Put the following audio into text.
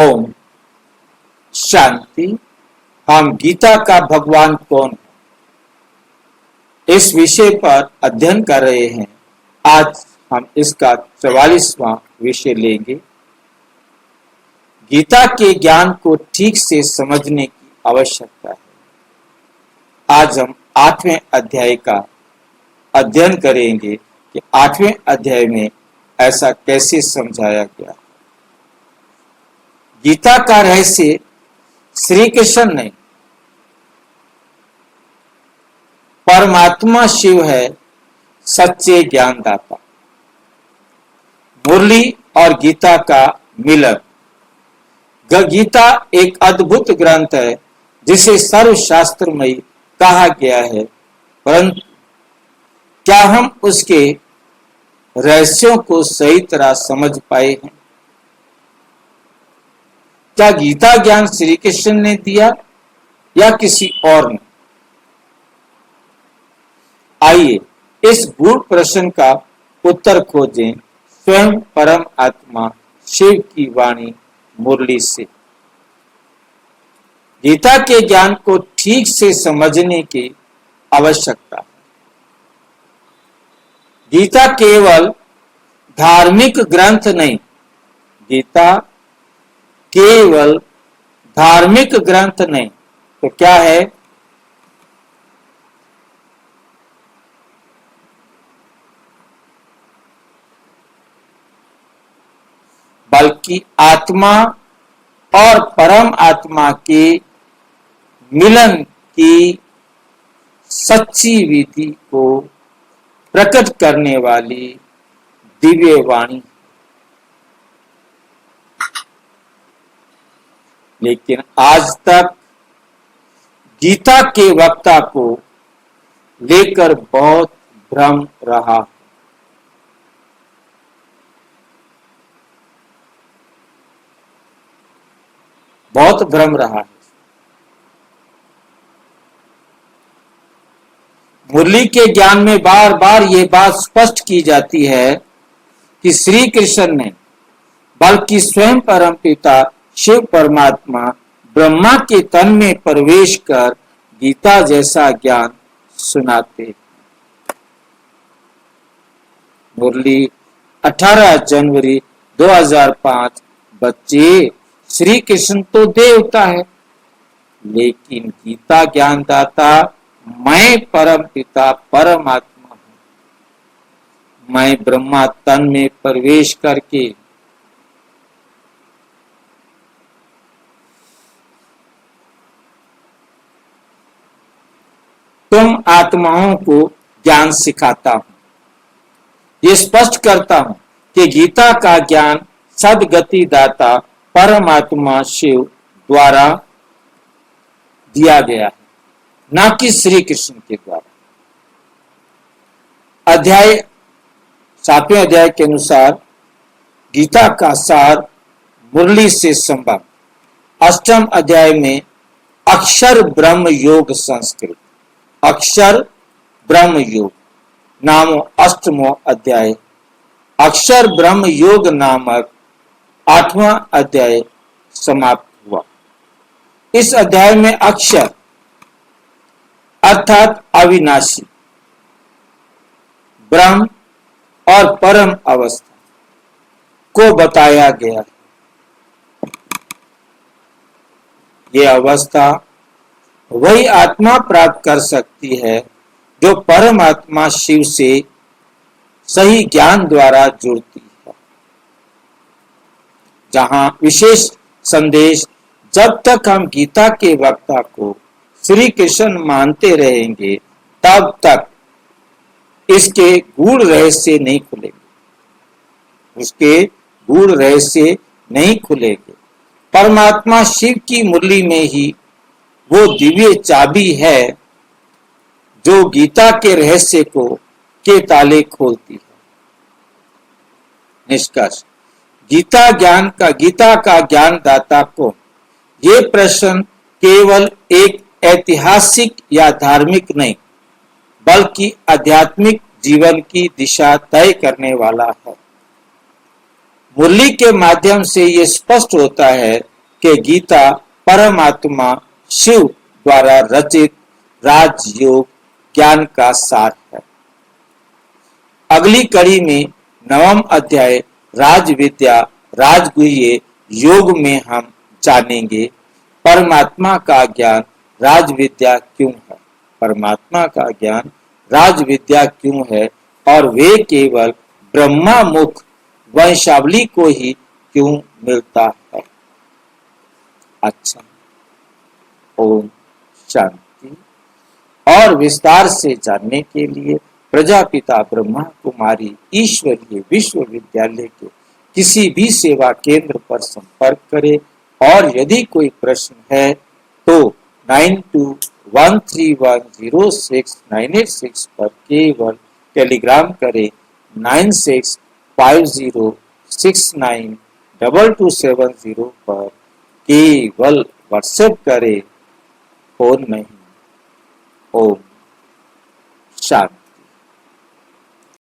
ओम शांति। हम गीता का भगवान कौन है इस विषय पर अध्ययन कर रहे हैं। आज हम इसका 44वां विषय लेंगे। गीता के ज्ञान को ठीक से समझने की आवश्यकता है। आज हम 8वें अध्याय का अध्ययन करेंगे कि 8वें अध्याय में ऐसा कैसे समझाया गया। गीता का रहस्य श्री कृष्ण नहीं, परमात्मा शिव है, सच्चे ज्ञानदाता। मुरली और गीता का मिलन। गीता एक अद्भुत ग्रंथ है जिसे सर्वशास्त्रमयी कहा गया है, परंतु क्या हम उसके रहस्यों को सही तरह समझ पाए हैं? क्या गीता ज्ञान श्री कृष्ण ने दिया या किसी और ने? आइए इस गूढ़ प्रश्न का उत्तर खोजें स्वयं परम आत्मा शिव की वाणी मुरली से। गीता के ज्ञान को ठीक से समझने की आवश्यकता है। गीता केवल धार्मिक ग्रंथ नहीं, गीता केवल धार्मिक ग्रंथ नहीं तो क्या है? बल्कि आत्मा और परम आत्मा के मिलन की सच्ची विधि को प्रकट करने वाली दिव्य वाणी। लेकिन आज तक गीता के वक्ता को लेकर बहुत भ्रम रहा। बहुत भ्रम रहा है। मुरली के ज्ञान में बार बार ये बात स्पष्ट की जाती है कि श्री कृष्ण ने बल्कि स्वयं परम पिता शिव परमात्मा ब्रह्मा के तन में प्रवेश कर गीता जैसा ज्ञान सुनाते। मुरली 18 जनवरी 2005। बच्चे, श्री कृष्ण तो देवता है, लेकिन गीता ज्ञानदाता मैं परम पिता परमात्मा हूं। मैं ब्रह्मा तन में प्रवेश करके तुम आत्माओं को ज्ञान सिखाता हूं। ये स्पष्ट करता हूं कि गीता का ज्ञान सदगति दाता परमात्मा शिव द्वारा दिया गया है, ना कि श्री कृष्ण के द्वारा। अध्याय 7वें अध्याय के अनुसार गीता का सार मुरली से संबंध। 8वें अध्याय में अक्षर ब्रह्म योग संस्कृत। अक्षर ब्रह्म योग नामो 8वां अध्याय अक्षर ब्रह्म योग नामक 8वां अध्याय समाप्त हुआ। इस अध्याय में अक्षर अर्थात अविनाशी, ब्रह्म और परम अवस्था को बताया गया है। यह अवस्था वही आत्मा प्राप्त कर सकती है जो परमात्मा शिव से सही ज्ञान द्वारा जुड़ती है। जहां विशेष संदेश, जब तक हम गीता के वक्ता को श्री कृष्ण मानते रहेंगे तब तक इसके गूढ़ रहस्य नहीं खुलेंगे। उसके गूढ़ रहस्य नहीं खुलेंगे। परमात्मा शिव की मुरली में ही वो दिव्य चाबी है जो गीता के रहस्य के ताले खोलती है। निष्कर्ष, गीता का ज्ञानदाता को ये प्रश्न केवल एक ऐतिहासिक या धार्मिक नहीं, बल्कि आध्यात्मिक जीवन की दिशा तय करने वाला है। मुरली के माध्यम से ये स्पष्ट होता है कि गीता परमात्मा शिव द्वारा रचित राजयोग ज्ञान का सार है। अगली कड़ी में 9वां अध्याय राज विद्या राजगुह्य योग में हम जानेंगे परमात्मा का ज्ञान राज विद्या क्यों है, परमात्मा का ज्ञान राज विद्या क्यों है और वे केवल ब्रह्मा मुख वंशावली को ही क्यों मिलता है। अच्छा, ओम शांति। और विस्तार से जानने के लिए प्रजापिता ब्रह्मा कुमारी ईश्वरीय विश्वविद्यालय के किसी भी सेवा केंद्र पर संपर्क करें और यदि कोई प्रश्न है तो 9213106986 पर केवल टेलीग्राम करें, 9650692270 पर केवल व्हाट्सएप करें, फोन नहीं। ओम शांति।